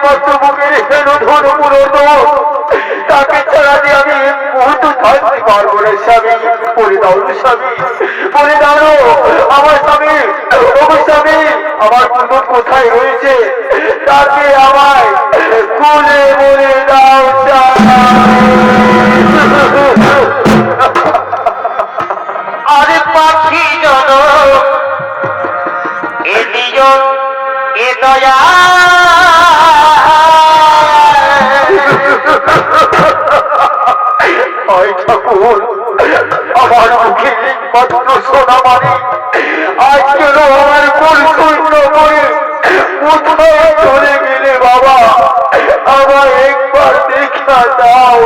একমাত্র মুখের হেন ধন পুরো তাকে ছাড়া দিয়ে আমি মুহূর্ত থাকতে পারবো না স্বামী। বলে দাও স্বামী, বলে দাও আমার স্বামী, স্বামী আমার পুনর কোথায় রয়েছে তাকে আমায় খুলে বলে দাও। আরে পাখি জন এ দিও এ দয়া ঠাকুর আমার মুখে মাত্র সোনা মানে আজ কেন আমার কোন শূন্য করে কোথায় চলে গেলে বাবা, আমার একবার দেখা দাও।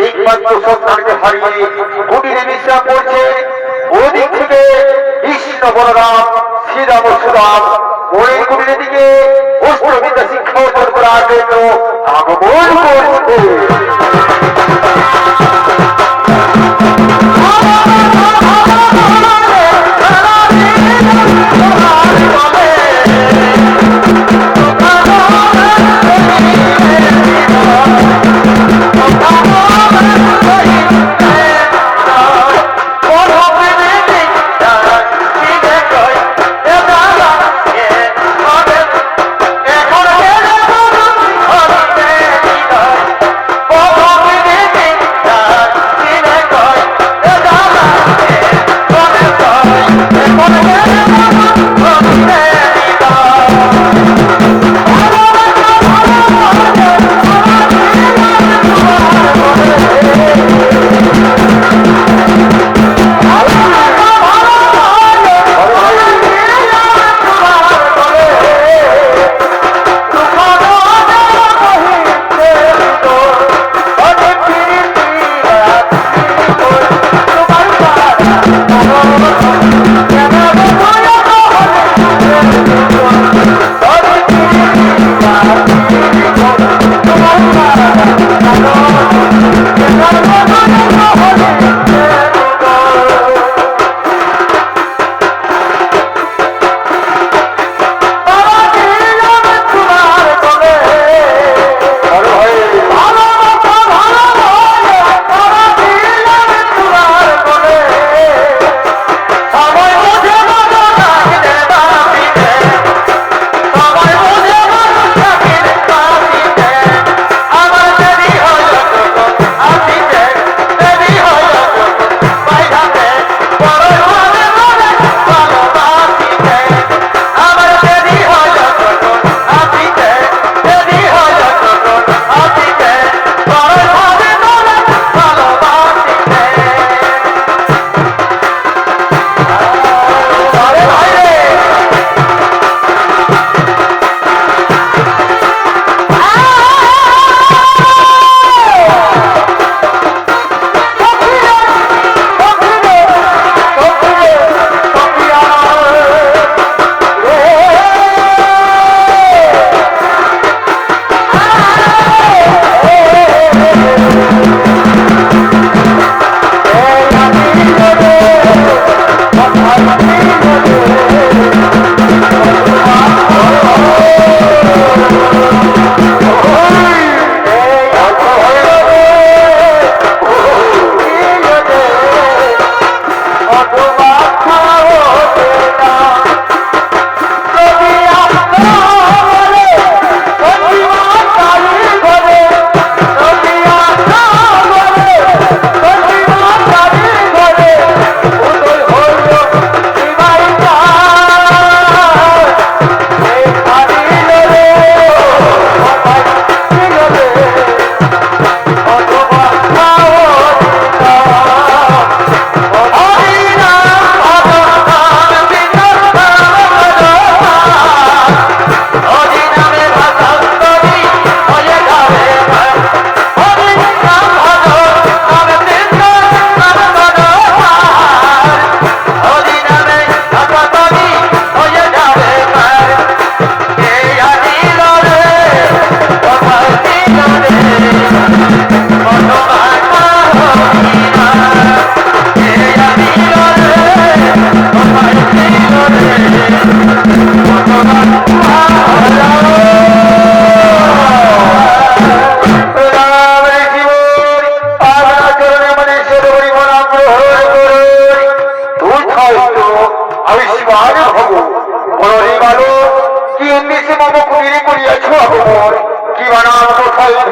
একমাত্র সন্তানকে হারিয়ে কুটিরে বিশ্রাম করছে। ওদিক থেকে কৃষ্ণ বলরাম শ্রীরাম সুরাম মনের কুটিরের দিকে অস্ত্রবিদ্যা শিক্ষা অর্জন করার জন্য আগমন করছে।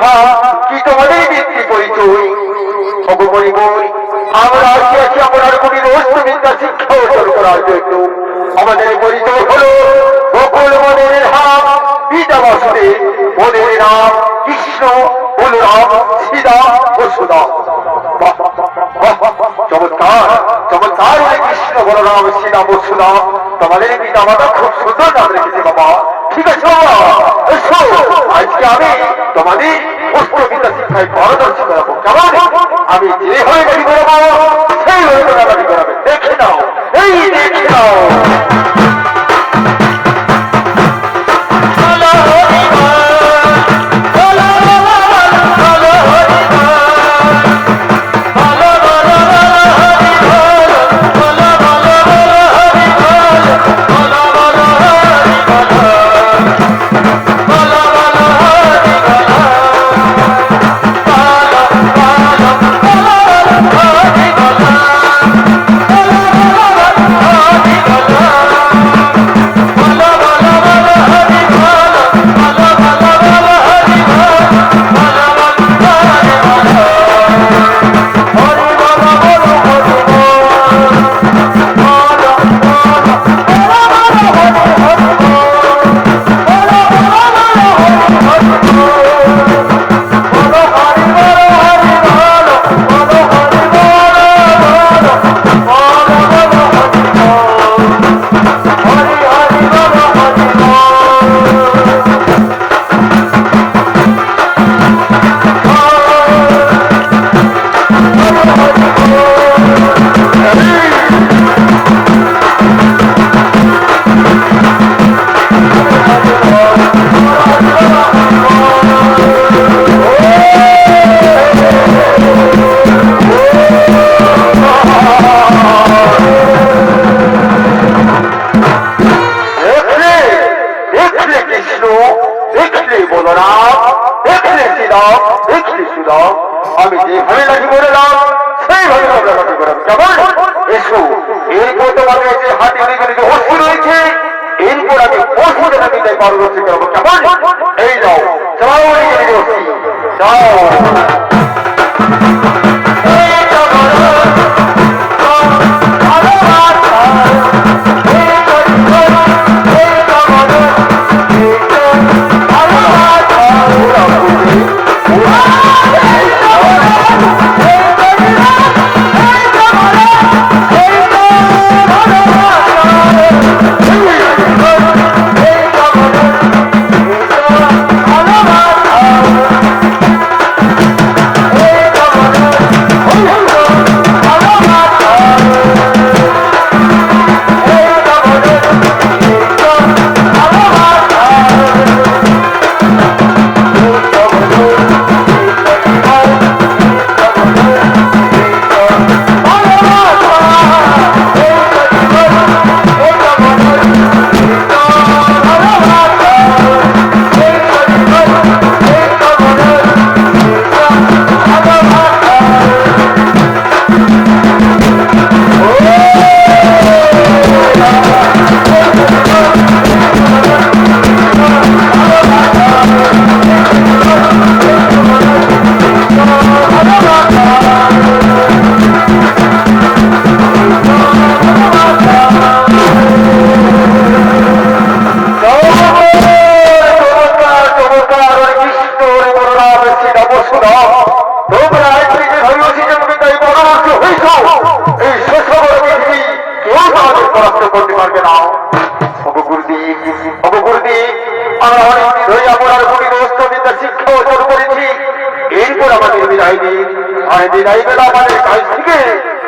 ভাব কি তোমাদের বৃত্তি পরিচয় অগমরি বই আমরা আসিয়াছি আমার গুণীর অষ্টবিদ্যা শিক্ষা অর্জন করার জন্য আমাদের পরিচয় হলো গোকুল মনের হাম পিতা বাসুদেব মনের নাম কৃষ্ণ বলরাম সীতা ও সুদাম চমৎকার চমৎকার হলে কৃষ্ণ বলরাম সীতা ও সুদাম তোমাদের পিতা মাতা খুব সুন্দর নাম রেখেছে বাবা ঠিক আছে বাবা এসো আজকে আমি তোমাদের অষ্টবিদ্যা শিক্ষায় পারদর্শী করাবো কেমন আমি যেভাবে গাড়ি করাবো সেইভাবে তোমরা গাড়ি করাবে দেখে নাও এই দেখে নাও আমি যেভাবে লাঠি বললাম সেইভাবে তোমরা লাঠি করাবে কেমন এসো এরপর তোমাদের যে হাতে অনেক অসু রয়েছে এরপর আমি পশুদের আমি তাই পারদর্শী করবো কেমন এই যাও যাও যাও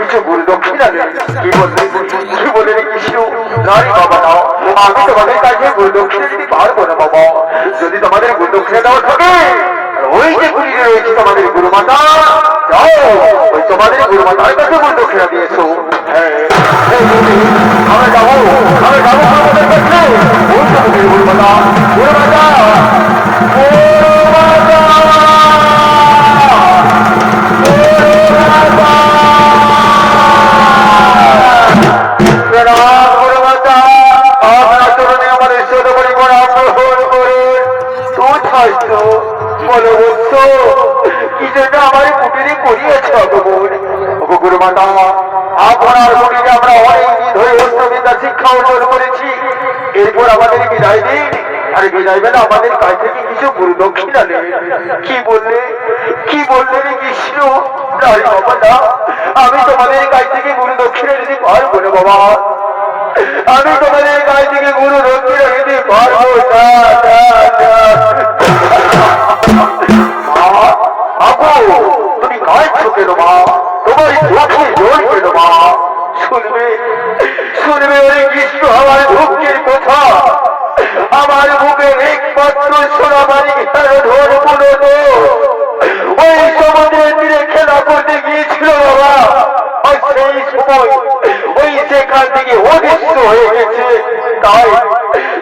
কিছু গুরু দক্ষিণা কি বললেন কৃষ্ণ নারী বাবা নাও আমি তোমাদের কাছে গুরু দক্ষিণা দিতে পারবো না বাবা যদি তোমাদের গুরু দক্ষিণা দেওয়া থাকে ওই যে গুলি রয়েছে তোমাদের গুরু মাতা যাও ওই তোমাদের গুরু মাতার কাছে গুরু দক্ষিণা দিয়েছো হ্যাঁ আমরা যাবো তোমাদের কাছে ওই তোমাদের গুরু মাতা গুরু মাতা বলবৎস কি জন্য আমার কুটিরে করিয়েছ গুরু মাতা? আপনার কুটিরে আমরা অনেকদিন ধরে অস্ত্রবিদ্যা শিক্ষা অর্জন করেছি, এরপর আমাদের বিদায় দিন, আর বিদায় বেলা আমাদের কাছ থেকে কিছু গুরু দক্ষিণা নেই। কি বললে রে কৃষ্ণ? বাবা না, আমি তোমাদের কাছ থেকে গুরু দক্ষিণা নিতে পারবো না বাবা, আমি তোমাদের কাছ থেকে গুরু দক্ষিণা নিতে পারবো না। তুমি কাঁদছো কেন মা? তোমার চোখে জল কেন মা? শুনবে ওই কৃষ্ণ আমার দুঃখের কথা, আমার বুকের একমাত্র সোনামারি ধর পুরো ওই সমুদ্রের তীরে খেলা করতে গিয়েছিল বাবা, আর সেই সময় ওই সেখান থেকে অদৃশ্য হয়ে গেছে। তাই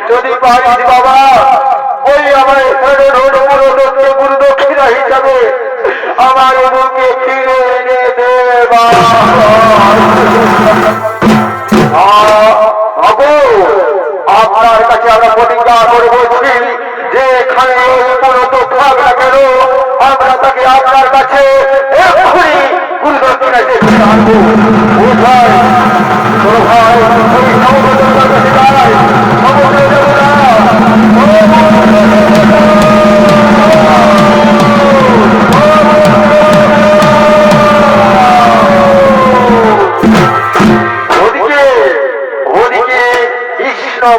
যদি পারিস বাবা, ওই আমার গুরু দক্ষিণা হিসাবে আমার বুকে ফিরে এনে দে আপনার কাছে আমরা প্রতিজ্ঞা করে বলছি যে এখানে কোনো তো থাক না কেন, আমরা তাকে আপনার কাছে এক্ষুনি গুরু দক্ষিণা দেখতে আনবো। ভাই ওই সমুদ্রের কাছে দাঁড়ায়, সমুদ্র দেবতা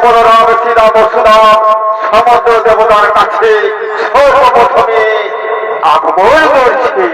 বলরাম শ্রীরাম সুরাম সমুদ্র দেবতার কাছে সর্বপ্রথমে আগমন করছে।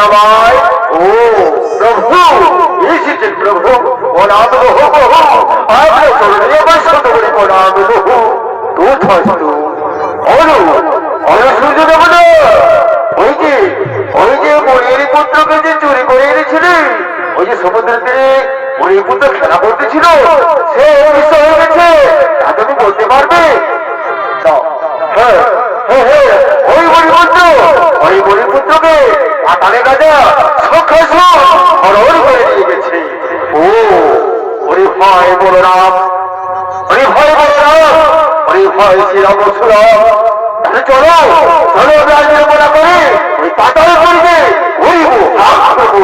আমায় ও প্রভু এসেছেন প্রভু অনাথ আপনার চরণে বৈষ্ণব করে প্রণাম তথাস্তু অনু অনু সূর্য দেবতা ওই যে মনির পুত্রকে যে চুরি করে এনেছিলেন ওই যে সমুদ্রের তীরে মনির পুত্র খেলা করতেছিল সে অদৃশ্য হয়ে গেছে তা তুমি বলতে পারবে হ্যাঁ হ্যাঁ হ্যাঁ ওই মণিপুত্রকে পাতালে গাজা হরহর করে নিয়ে গেছে ও ওরে ভয় বলরাম ওরে ভয় বলরাম ওরে ভয় শ্রীরাম সুরাম তাহলে চলো চলো রাজ্যের মনে করে ওই পাতাল করবে ওই প্রভু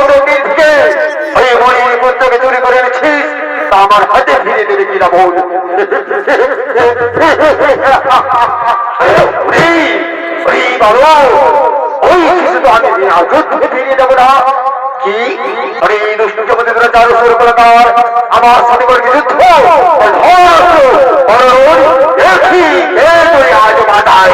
তোকে থেকে ওই মনির পুত্রকে চুরি করে এনেছিস তা আমার হাতে ফিরে দেবে কিনা বল। বাবা ওই শিশু তো আমি যুদ্ধে ফিরিয়ে দেবো না। কি আরে এই দুষ্টকে মধ্যে তোরা চারু শুরু করে দেওয়ার আমার সাথে করে যুদ্ধ দেখি আজ মাথায়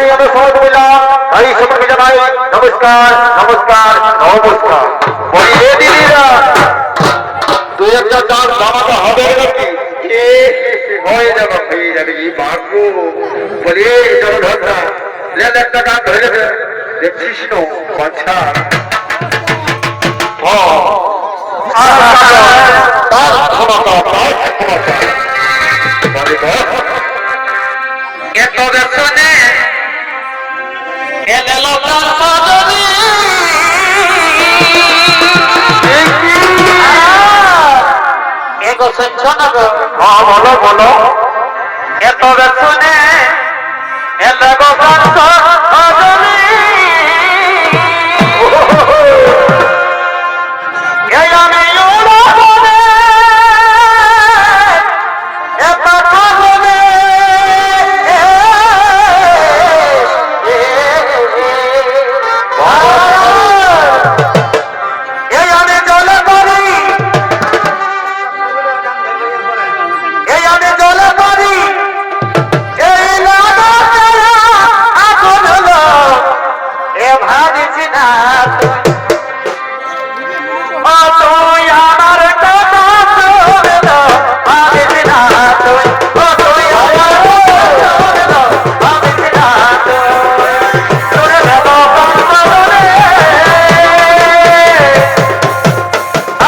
যেখানে আমরা সবাই বললাম তাই সবাইকে জানাই নমস্কার নমস্কার নমস্কার। বলি এ দিদিরা তুই একটা ডাক জানাতে হবে নাকি? হয়ে যাবে এই ভাগ্য। বলি জলধরটা লেন একটা গান ধরে দে, দেখছিস না বাচ্চা তার ক্ষমতা তার ক্ষমতা বলে তো এত শুনে এলে লোকাল মজনী এগো শুনছো না গো? হ্যাঁ বলো বলো। এত শুনে এলে গোপাল মজনী এই আমি উড়াবনে এত কারণে এই আমি জলে পড়ি এই আমি জলে পড়ি এই লাগা আগুন হলো এ ভাবিছি না তুই আমার কথা শুনে দাও ভাবিছি না তুই আমার কথা শুনে দাও ভাবিছি না শুনে দেব কম্পনে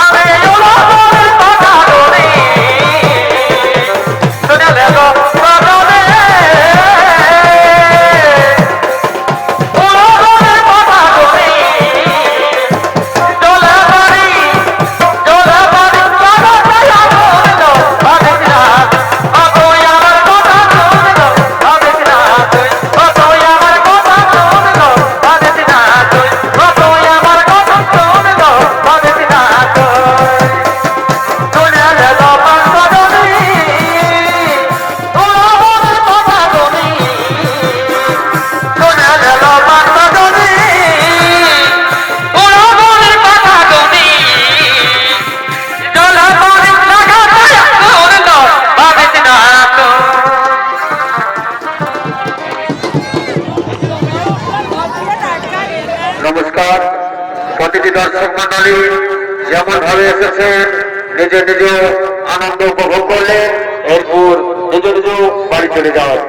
আমি উড়াবনের কথা বলি শুনে দেব কম্পনে উড়াবনের কথা বলি জলে বাড়ি লাগাতে আগুন দাও ভাবিছি না তুই আমার কথা শুনে দাও ভাবিছি না তুই আমার কথা শুনে দাও ভাবিছি না তুই আমার কথা শুনে দাও ভাবিছি না শুনে দেব কম্পনে উড়াবনের কথা বলি শুনে দেব কম্পনে উড়াবনের কথা বলি জলে বাড়ি লাগাতে আগুন দাও ভাবিছি না নমস্কার প্রতিটি দর্শক মন্ডলী যেমন ভাবে এসেছেন নিজ নিজ আনন্দ উপভোগ করলে এরপর নিজ নিজ বাড়ি চলে যাওয়ার